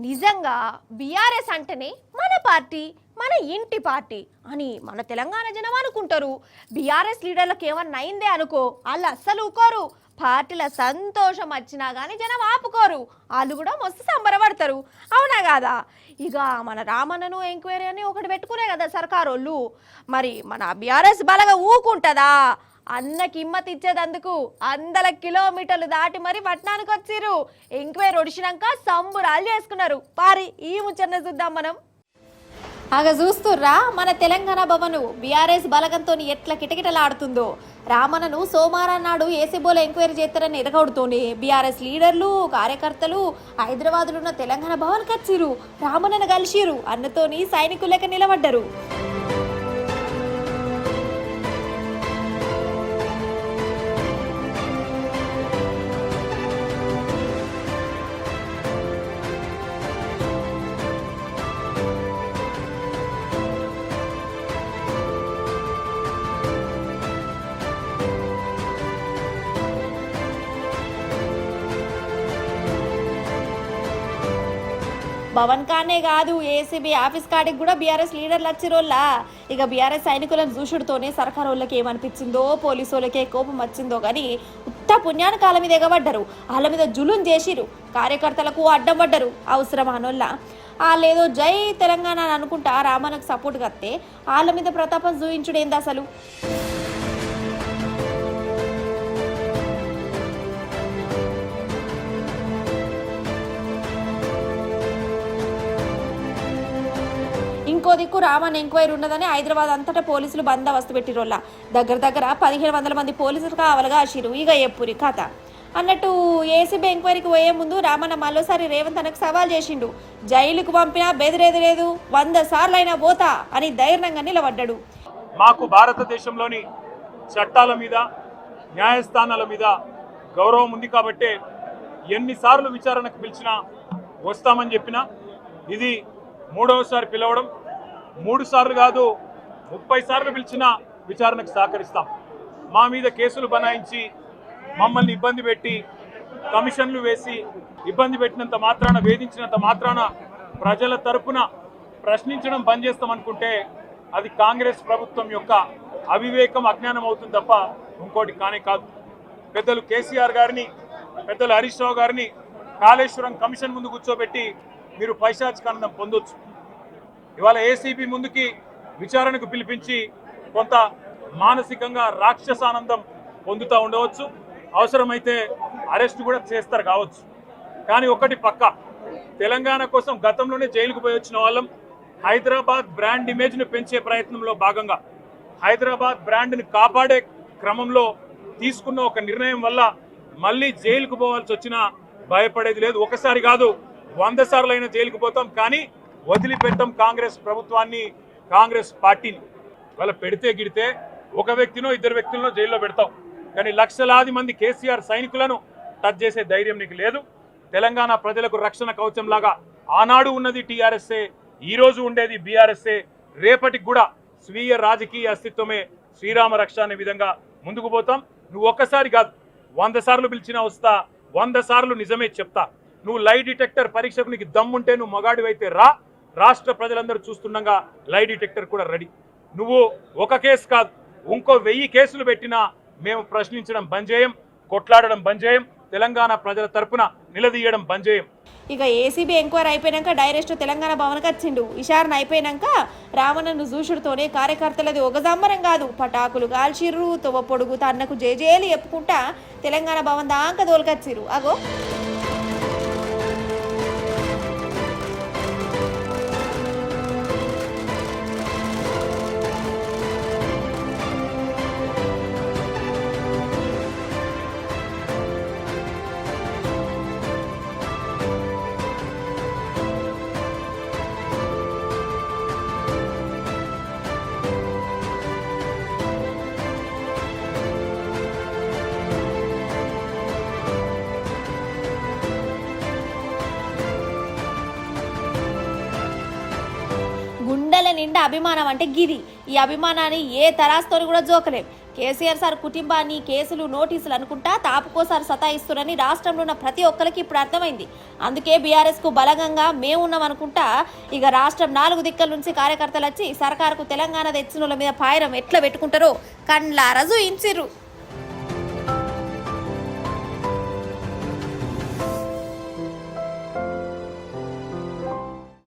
నిజంగా బీఆర్ఎస్ అంటేనే మన పార్టీ, మన ఇంటి పార్టీ అని మన తెలంగాణ జనం అనుకుంటారు. బీఆర్ఎస్ లీడర్లకు ఏమన్నా అయిందే అనుకో వాళ్ళు అస్సలు ఊకోరు. పార్టీల సంతోషం వచ్చినా కానీ జనం ఆపుకోరు. వాళ్ళు కూడా మస్తు సంబరపడతారు. అవునా కాదా? ఇక మన రామన్నను ఎంక్వైరీ అని ఒకటి పెట్టుకునే కదా సర్కారోళ్ళు. మరి మన బీఆర్ఎస్ బలగా ఊకుంటుందా? అన్నకి హిమ్మత్ ఇచ్చేదందుకు 100 కిలోమీటర్లు దాటి మరి పట్టణానికి వచ్చిర్రు. ఎంక్వైరీ ఒడిచినాక సంబురాలు చేసుకున్నారు. పారి ఈ ముచ్చట చూద్దాం మనం. చూస్తుర్రా మన తెలంగాణ భవను బీఆర్ఎస్ బలగంతో ఎట్లా కిటకిటలాడుతుందో. రామన్నను సోమవారం నాడు ఏసీబోలో ఎంక్వైరీ చేస్తారని ఎరగొడుతూనే బీఆర్ఎస్ లీడర్లు, కార్యకర్తలు హైదరాబాద్లో ఉన్న తెలంగాణ భవన్ కచ్చిరు. రామన్నను కలిసిరు. అన్నతోని సైనికులకి నిలబడ్డరు. భవన్ కానే కాదు, ఏసీబీ ఆఫీస్ కాడికి కూడా బీఆర్ఎస్ లీడర్లు వచ్చిరోళ్ళ. ఇక బీఆర్ఎస్ సైనికులను చూసుడుతోనే సర్కారు వాళ్ళకి ఏమనిపించిందో, పోలీసు వాళ్ళకే కోపం వచ్చిందో కానీ ఉత్త పుణ్యాన కాళ్ళ మీద ఎగబడ్డరు. వాళ్ళ మీద జులుం చేసిరు. కార్యకర్తలకు అడ్డం పడ్డరు. అవసరం అనోళ్ళ వాళ్ళేదో జై తెలంగాణ అని అనుకుంటా రామన్నకు సపోర్ట్ కత్తే వాళ్ళ మీద ప్రతాపం చూయించుడేంది అసలు? ఇంకో దిక్కు రామన్ ఎంక్వైరీ ఉన్నదని హైదరాబాద్ అంతటా పోలీసులు బందోబస్తు పెట్టిరోళ్ళ. దగ్గర 1700 మంది పోలీసులు కావాలిగా ఆశిరు. ఇక ఎప్పురి కథ అన్నట్టు ఏసీబీ ఎంక్వైరీకి పోయే ముందు రామన్న మరోసారి రేవంత్ అన్నకు సవాల్ చేసిండు. జైలుకు పంపినా బెదిరేది లేదు, 100 సార్లు అయినా పోతా అని ధైర్యంగా నిలబడ్డాడు. మాకు భారతదేశంలోని చట్టాల మీద, న్యాయస్థానాల మీద గౌరవం ఉంది కాబట్టే ఎన్నిసార్లు విచారణకు పిలిచినా వస్తామని చెప్పినా ఇది 3వసారి పిలవడం. 3 సార్లు కాదు 30 సార్లు పిలిచినా విచారణకు సహకరిస్తాం. మా మీద కేసులు బనాయించి మమ్మల్ని ఇబ్బంది పెట్టి కమిషన్లు వేసి ఇబ్బంది పెట్టినంత మాత్రాన, వేధించినంత మాత్రాన ప్రజల తరపున ప్రశ్నించడం బంద్ చేస్తామనుకుంటే అది కాంగ్రెస్ ప్రభుత్వం యొక్క అవివేకం, అజ్ఞానం అవుతుంది తప్ప ఇంకోటి కానే కాదు. పెద్దలు కేసీఆర్ గారిని, పెద్దలు హరీష్ రావు గారిని కాళేశ్వరం కమిషన్ ముందు కూర్చోబెట్టి మీరు పైశాచికానందం పొందొచ్చు. ఇవాళ ఏసీబీ ముందుకి విచారణకు పిలిపించి కొంత మానసికంగా రాక్షసానందం పొందుతూ ఉండవచ్చు. అవసరమైతే అరెస్ట్ కూడా చేస్తారు కావచ్చు. కానీ ఒకటి పక్కా, తెలంగాణ కోసం గతంలోనే జైలుకు పోయి వచ్చిన వాళ్ళం. హైదరాబాద్ బ్రాండ్ ఇమేజ్ను పెంచే ప్రయత్నంలో భాగంగా, హైదరాబాద్ బ్రాండ్ని కాపాడే క్రమంలో తీసుకున్న ఒక నిర్ణయం వల్ల మళ్ళీ జైలుకు పోవాల్సి వచ్చినా భయపడేది లేదు. ఒకసారి కాదు 100 సార్లు అయినా జైలుకు పోతాం, కానీ వదిలిపెట్టాం కాంగ్రెస్ ప్రభుత్వాన్ని, కాంగ్రెస్ పార్టీని. వాళ్ళ పెడితే గిడితే ఒక వ్యక్తినో 2 వ్యక్తులను జైల్లో పెడతాం, కానీ లక్షలాది మంది కేసీఆర్ సైనికులను టచ్ చేసే ధైర్యం నీకు లేదు. తెలంగాణ ప్రజలకు రక్షణ కవచంలాగా ఆనాడు ఉన్నది టీఆర్ఎస్ఏ, ఈరోజు ఉండేది బీఆర్ఎస్ఏ, రేపటికి కూడా స్వీయ రాజకీయ అస్తిత్వమే శ్రీరామ రక్ష అనే విధంగా ముందుకు పోతాం. నువ్వు ఒక్కసారి కాదు 100 సార్లు పిలిచినా వస్తా, 100 సార్లు నిజమే చెప్తా. నువ్వు లై డిటెక్టర్ పరీక్షకు నీకు దమ్ముంటే నువ్వు మగాడివైతే రా. రాష్ట్ర ప్రజలందరూ చూస్తుండగా లై డిటెక్టర్ కూడా రెడీ. నువ్వు ఒక కేసు కాదు ఇంకో 1000 కేసులు పెట్టినా మేము ప్రశ్నించడం బంద్ చేయం, కొట్లాడడం బంద్ చేయం, తెలంగాణ ప్రజల తరపున నిలదీయడం బంద్ చేయం. ఇక ఏసీబీ ఎంక్వైరీ అయిపోయాక డైరెక్ట్ తెలంగాణ భవన్కి వచ్చిండు. విచారణ అయిపోయాక రామన్నను చూసుడుతోనే కార్యకర్తలది ఒక సంబరం కాదు, పటాకులు కాల్చిర్రు, తొవ్వ పొడుగు తన్నకు జేజేలు చెప్పుకుంటా తెలంగాణ భవన్ దాకా తోలుకొచ్చిర్రు. అగో గుండెల నిండా అభిమానం అంటే గిది. ఈ అభిమానాన్ని ఏ తరాస్తోని కూడా జోకలేం. కేసీఆర్ సార్ కుటుంబాన్ని కేసులు నోటీసులు అనుకుంటా తాపుకోసారి సతాయిస్తున్నారని రాష్ట్రంలో ఉన్న ప్రతి ఒక్కరికి ఇప్పుడు అర్థమైంది. అందుకే బీఆర్ఎస్కు బలగంగా మేమున్నాం అనుకుంటా ఇక రాష్ట్రం 4 దిక్కల నుంచి కార్యకర్తలు వచ్చి సర్కారుకు తెలంగాణ తెచ్చినోళ్ళ మీద పాయరం ఎట్లా పెట్టుకుంటారో కండ్లారా చూయించిర్రు.